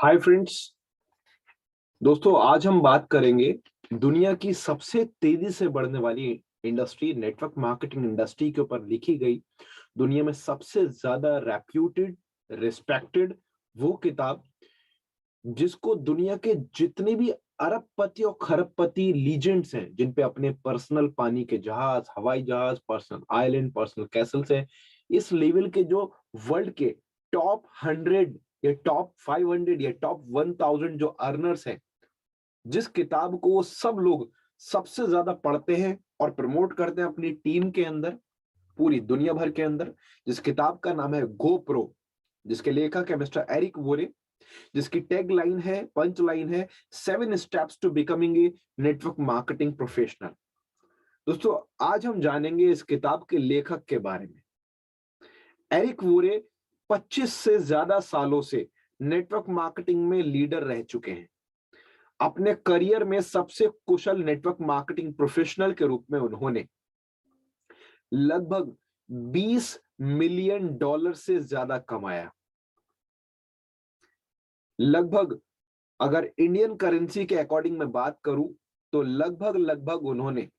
Hi friends. दोस्तों, आज हम बात करेंगे दुनिया की सबसे तेजी से बढ़ने वाली इंडस्ट्री नेटवर्क मार्केटिंग इंडस्ट्री के ऊपर लिखी गई दुनिया में सबसे ज्यादा रेप्यूटेड रिस्पेक्टेड वो किताब जिसको दुनिया के जितने भी अरबपति और खरबपति लीजेंड्स हैं, जिन पे अपने पर्सनल पानी के जहाज, हवाई जहाज, पर्सनल आइलैंड, पर्सनल कैसल्स हैं, इस लेवल के जो वर्ल्ड के टॉप 100 या टॉप 500 या टॉप 1000 जो अर्नर्स हैं, जिस किताब को वो सब लोग सबसे ज्यादा पढ़ते हैं और प्रमोट करते हैं अपनी टीम के अंदर, पूरी दुनिया भर के अंदर, जिस किताब का नाम है गो प्रो, जिसके लेखक है मिस्टर एरिक वोरे, जिसकी टैग लाइन है, पंच लाइन है, 7 steps to becoming a network marketing professional. दोस्तों, आज हम जानेंगे इस किताब के लेखक के बारे में। एरिक वोरे 25 से ज्यादा सालों से नेटवर्क मार्केटिंग में लीडर रह चुके हैं। अपने करियर में सबसे कुशल नेटवर्क मार्केटिंग प्रोफेशनल के रूप में उन्होंने लगभग $20 मिलियन से ज्यादा कमाया। लगभग, अगर इंडियन करेंसी के अकॉर्डिंग मैं बात करूं, तो लगभग उन्होंने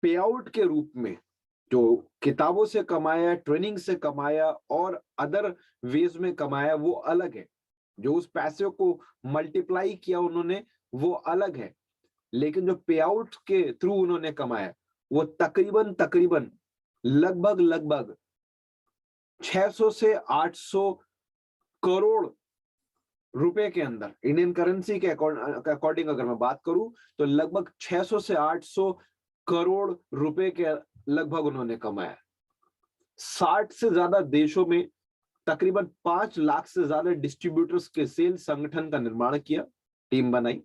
पे आउट के रूप में जो किताबों से कमाया, ट्रेनिंग से कमाया और अदर वेज में कमाया, वो अलग है। जो उस पैसे को मल्टीप्लाई किया उन्होंने, वो अलग है। लेकिन जो पे आउट के थ्रू उन्होंने कमाया, वो तकरीबन लगभग 600 से 800 करोड़ रुपए के अंदर, इंडियन करेंसी के अकॉर्डिंग अगर मैं बात करूं, तो लगभग 600 से 800 करोड़ रुपए के लगभग उन्होंने कमाया। 60 से ज्यादा देशों में तकरीबन 5 लाख से ज्यादा डिस्ट्रीब्यूटर्स के सेल्स संगठन का निर्माण किया, टीम बनाई,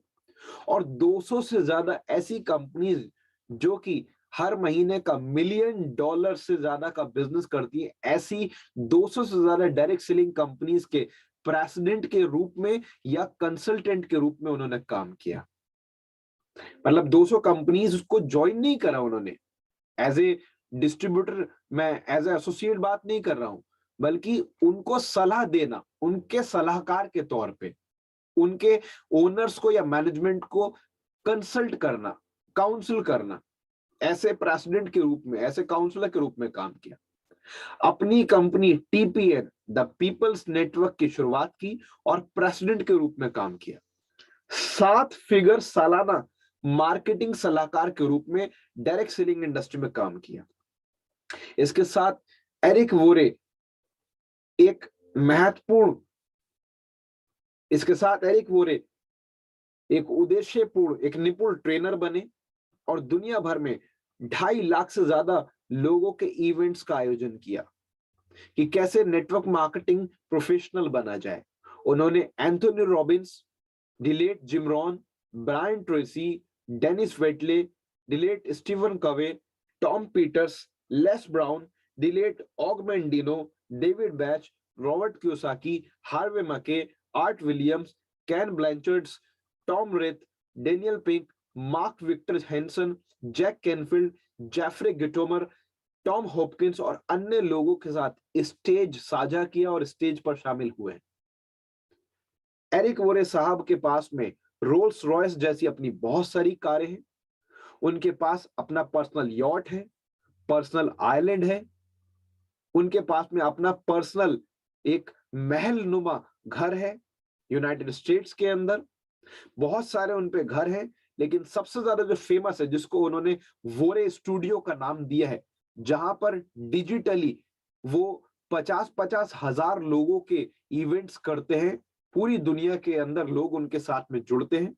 और 200 से ज्यादा ऐसी कंपनीज जो कि हर महीने का $1 मिलियन से ज्यादा का बिजनेस करती है, ऐसी 200 से ज्यादा डायरेक्ट सेलिंग कंपनीज के प्रेसिडेंट के रूप में या कंसल्टेंट के रूप में उन्होंने काम किया। मतलब 200 कंपनीज उसको ज्वाइन नहीं करा उन्होंने एज ए डिस्ट्रीब्यूटर, मैं एज ए एसोसिएट बात नहीं कर रहा हूं, बल्कि उनको सलाह देना, उनके सलाहकार के तौर पे, उनके ओनर्स को या मैनेजमेंट को कंसल्ट करना, काउंसिल करना, ऐसे प्रेसिडेंट के रूप में, ऐसे काउंसलर के रूप में काम किया। अपनी company TPN The People's Network की शुरुआत की और प्रेसिडेंट के रूप में काम किया। 7 फिगर सालाना मार्केटिंग सलाहकार के रूप में डायरेक्ट सेलिंग इंडस्ट्री में काम किया। इसके साथ एरिक वोरे एक महत्वपूर्ण इसके साथ एरिक वोरे एक उद्देश्यपूर्ण, एक निपुण ट्रेनर बने और दुनिया भर में 2.5 लाख से ज्यादा लोगों के इवेंट्स का आयोजन किया कि कैसे नेटवर्क मार्केटिंग प्रोफेशनल बना जाए। उन्होंने Anthony Robbins, the late Jim Rohn, Brian Tracy, Denis Waitley, the late Stephen Covey, Tom Peters, Les Brown, the late Og Mandino, David Bach, Robert Kiyosaki, Harvey Mackay, Art Williams, Ken Blanchards, Tom Rath, Daniel Pink, Mark Victor Hansen, Jack Canfield, Jeffrey Gitomer, Tom Hopkins और अन्य लोगों के साथ stage साझा किया और stage पर शामिल हुए। एरिक वोरे साहब के पास में रोल्स रॉयस जैसी अपनी बहुत सारी कारें हैं, उनके पास अपना पर्सनल यॉट है, पर्सनल आइलैंड है, उनके पास में अपना पर्सनल एक महल नुमा घर है यूनाइटेड स्टेट्स के अंदर। बहुत सारे उन पे घर हैं, लेकिन सबसे ज्यादा जो फेमस है, जिसको उन्होंने वोरे स्टूडियो का नाम दिया है, जहां पर डिजिटली वो 50-50 हजार लोगों के इवेंट्स करते हैं। पूरी दुनिया के अंदर लोग उनके साथ में जुड़ते हैं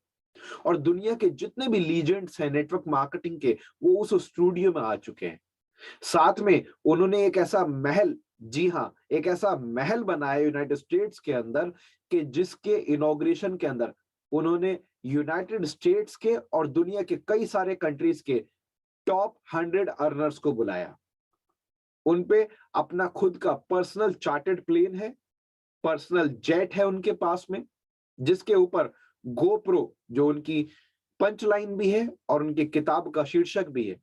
और दुनिया के जितने भी लीजेंड्स हैं नेटवर्क मार्केटिंग के, वो उस स्टूडियो में आ चुके हैं। साथ में उन्होंने एक ऐसा महल, जी हाँ, एक ऐसा महल बनाया यूनाइटेड स्टेट्स के अंदर कि जिसके इनॉग्रेशन के अंदर उन्होंने यूनाइटेड स्टेट्स के और दुनिया के कई सारे कंट्रीज के टॉप 100 अर्नर्स को बुलाया। उनपे अपना खुद का पर्सनल चार्टर्ड प्लेन है, पर्सनल जेट है उनके पास में, जिसके ऊपर गोप्रो, जो उनकी पंच लाइन भी है और उनकी किताब का शीर्षक भी है,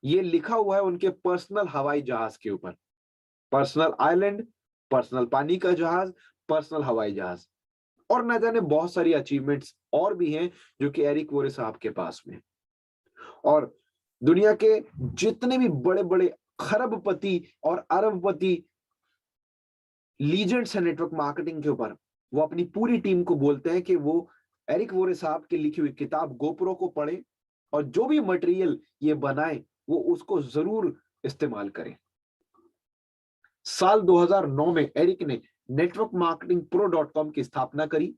ये लिखा हुआ है उनके पर्सनल हवाई जहाज के ऊपर। पर्सनल आइलैंड, पर्सनल पानी का जहाज, पर्सनल हवाई जहाज। और ना जाने बहुत सारी अचीवमेंट्स और भी हैं जो कि एरिक वोरे साहब के पास में। और दुनिया के जितने भी बड़े बड़े खरबपति और अरबपति लीजेंड्स हैं नेटवर्क मार्केटिंग के ऊपर, वो अपनी पूरी टीम को बोलते हैं कि वो एरिक वोरे साहब की लिखी हुई किताब गोप्रो को पढ़े और जो भी मटेरियल ये बनाए वो उसको जरूर इस्तेमाल करें। साल 2009 में एरिक ने नेटवर्क मार्केटिंग प्रो .com की स्थापना करी।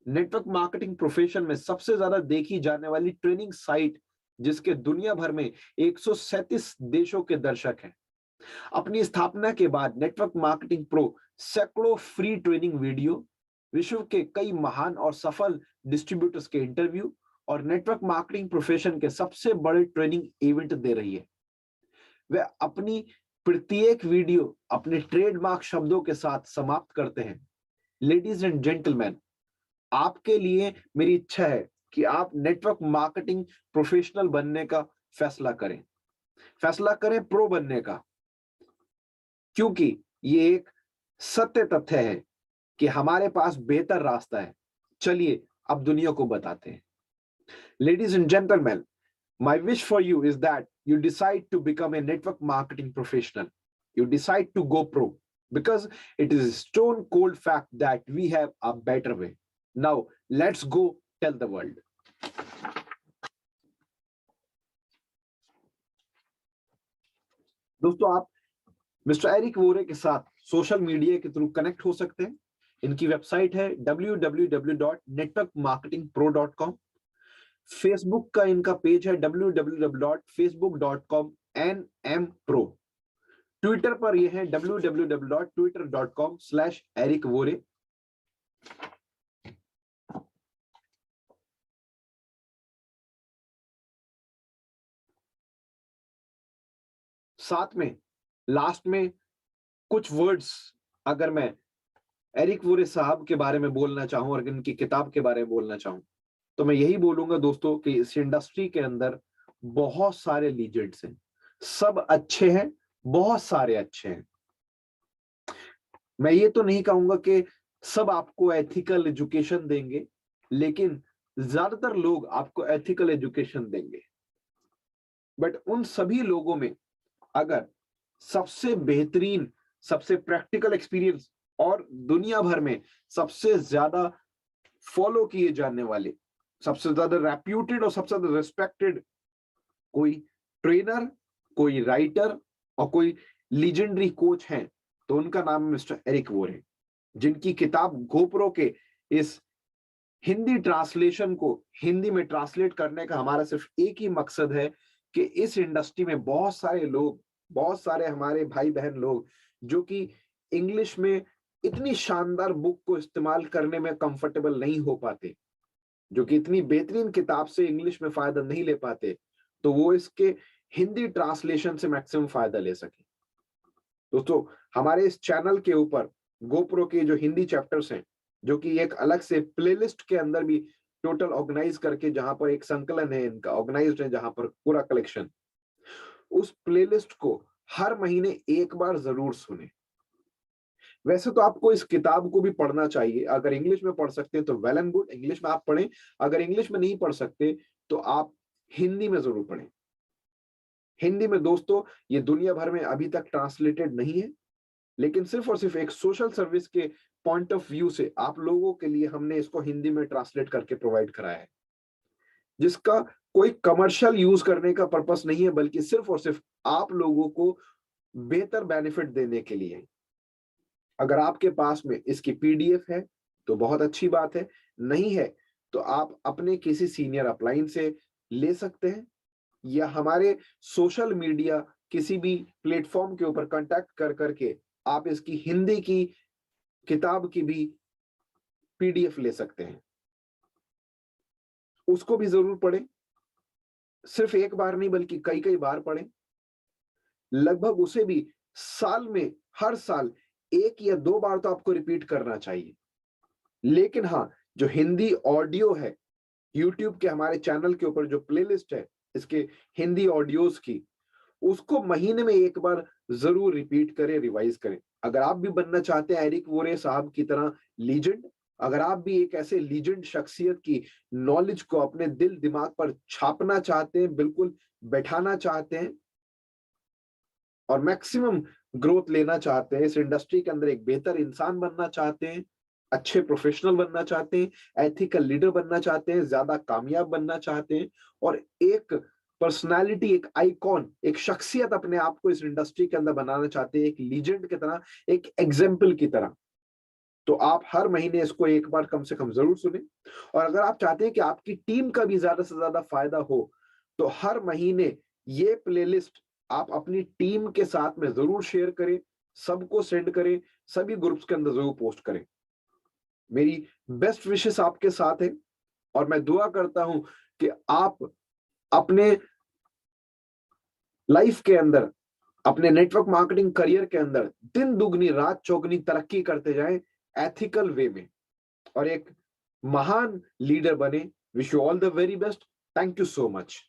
नेटवर्क मार्केटिंग प्रोफेशन में सबसे ज्यादा देखी जाने वाली ट्रेनिंग साइट, जिसके दुनिया भर में 137 देशों के दर्शक हैं। अपनी स्थापना के बाद नेटवर्क मार्केटिंग प्रो सैकड़ों फ्री ट्रेनिंग वीडियो, विश्व के कई महान और सफल डिस्ट्रीब्यूटर्स के इंटरव्यू और नेटवर्क मार्केटिंग प्रोफेशन के सबसे बड़े ट्रेनिंग इवेंट दे रही है। वे अपनी प्रत्येक वीडियो अपने ट्रेडमार्क शब्दों के साथ समाप्त करते हैं। लेडीज एंड जेंटलमैन, आपके लिए मेरी इच्छा है कि आप नेटवर्क मार्केटिंग प्रोफेशनल बनने का फैसला करें, प्रो बनने का, क्योंकि ये एक सत्य तथ्य है कि हमारे पास बेहतर रास्ता है। चलिए अब दुनिया को बताते हैं। Ladies and gentleman, my wish for you is that you decide to become a network marketing professional. You decide to go pro because it is a stone cold fact that we have a better way. Now, let's go tell the world. दोस्तों, आप mister Eric वोरे के साथ social media के through connect हो सकते हैं। इनकी website है www.networkmarketingpro.com। फेसबुक का इनका पेज है www.facebook.com/nmpro। ट्विटर पर यह है www.twitter.com/ericvore। साथ में लास्ट में कुछ वर्ड्स अगर मैं एरिक वोरे साहब के बारे में बोलना चाहूं और इनकी किताब के बारे में बोलना चाहूं, तो मैं यही बोलूंगा दोस्तों कि इस इंडस्ट्री के अंदर बहुत सारे लीजेंड्स हैं, सब अच्छे हैं, बहुत सारे अच्छे हैं। मैं ये तो नहीं कहूंगा कि सब आपको एथिकल एजुकेशन देंगे, लेकिन ज्यादातर लोग आपको एथिकल एजुकेशन देंगे। बट उन सभी लोगों में अगर सबसे बेहतरीन, सबसे प्रैक्टिकल एक्सपीरियंस और दुनिया भर में सबसे ज्यादा फॉलो किए जाने वाले, सबसे ज्यादा रेप्यूटेड और सबसे ज्यादा रिस्पेक्टेड कोई ट्रेनर, कोई राइटर और कोई लीजेंडरी कोच हैं, तो उनका नाम है मिस्टर एरिक वोरे, जिनकी किताब गोप्रो के इस हिंदी ट्रांसलेशन को हिंदी में ट्रांसलेट करने का हमारा सिर्फ एक ही मकसद है कि इस इंडस्ट्री में बहुत सारे लोग, बहुत सारे हमारे भाई बहन लोग जो कि इंग्लिश में इतनी शानदार बुक को इस्तेमाल करने में कंफर्टेबल नहीं हो पाते, जो कि इतनी बेहतरीन किताब से इंग्लिश में फायदा नहीं ले पाते, तो वो इसके हिंदी ट्रांसलेशन से मैक्सिमम फायदा ले सके। दोस्तों, हमारे इस चैनल के ऊपर गोप्रो के जो हिंदी चैप्टर्स हैं, जो कि एक अलग से प्लेलिस्ट के अंदर भी टोटल ऑर्गेनाइज करके, जहां पर एक संकलन है इनका, ऑर्गेनाइज्ड है जहां पर पूरा कलेक्शन, उस प्लेलिस्ट को हर महीने एक बार जरूर सुने। वैसे तो आपको इस किताब को भी पढ़ना चाहिए, अगर इंग्लिश में पढ़ सकते हैं तो वेल एंड गुड, इंग्लिश में आप पढ़ें। अगर इंग्लिश में नहीं पढ़ सकते तो आप हिंदी में जरूर पढ़ें। हिंदी में दोस्तों ये दुनिया भर में अभी तक ट्रांसलेटेड नहीं है, लेकिन सिर्फ और सिर्फ एक सोशल सर्विस के पॉइंट ऑफ व्यू से आप लोगों के लिए हमने इसको हिंदी में ट्रांसलेट करके प्रोवाइड कराया है, जिसका कोई कमर्शियल यूज करने का पर्पस नहीं है, बल्कि सिर्फ और सिर्फ आप लोगों को बेहतर बेनिफिट देने के लिए। अगर आपके पास में इसकी पीडीएफ है तो बहुत अच्छी बात है, नहीं है तो आप अपने किसी सीनियर अपलाइन से ले सकते हैं, या हमारे सोशल मीडिया किसी भी प्लेटफॉर्म के ऊपर कांटेक्ट कर करके आप इसकी हिंदी की किताब की भी पीडीएफ ले सकते हैं। उसको भी जरूर पढ़ें, सिर्फ एक बार नहीं बल्कि कई कई बार पढ़ें। लगभग उसे भी साल में, हर साल 1 या 2 बार तो आपको रिपीट करना चाहिए। लेकिन हाँ, जो हिंदी ऑडियो है, यूट्यूब के हमारे चैनल के ऊपर जो प्लेलिस्ट है इसके हिंदी ऑडियोज की, उसको महीने में एक बार जरूर रिपीट करें, रिवाइज करें। अगर आप भी बनना चाहते हैं एरिक वोरे साहब की तरह लीजेंड, अगर आप भी एक ऐसे लीजेंड शख्सियत की नॉलेज को अपने दिल दिमाग पर छापना चाहते हैं, बिल्कुल बैठाना चाहते हैं और मैक्सिमम ग्रोथ लेना चाहते हैं, इस इंडस्ट्री के अंदर एक बेहतर इंसान बनना चाहते हैं, अच्छे प्रोफेशनल बनना चाहते हैं, एथिकल लीडर बनना चाहते हैं, ज्यादा कामयाब बनना चाहते हैं और एक पर्सनालिटी, एक आइकॉन, एक शख्सियत अपने आप को इस इंडस्ट्री के अंदर बनाना चाहते हैं, एक लीजेंड की तरह, एक एग्जाम्पल की तरह, तो आप हर महीने इसको एक बार कम से कम जरूर सुने। और अगर आप चाहते हैं कि आपकी टीम का भी ज्यादा से ज्यादा फायदा हो, तो हर महीने ये प्लेलिस्ट आप अपनी टीम के साथ में जरूर शेयर करें, सबको सेंड करें, सभी ग्रुप्स के अंदर जरूर पोस्ट करें। मेरी बेस्ट विशेस आपके साथ है और मैं दुआ करता हूं कि आप अपने लाइफ के अंदर, अपने नेटवर्क मार्केटिंग करियर के अंदर दिन दुगनी रात चौगनी तरक्की करते जाएं, एथिकल वे में, और एक महान लीडर बने। Wish you all the very best. Thank you so much.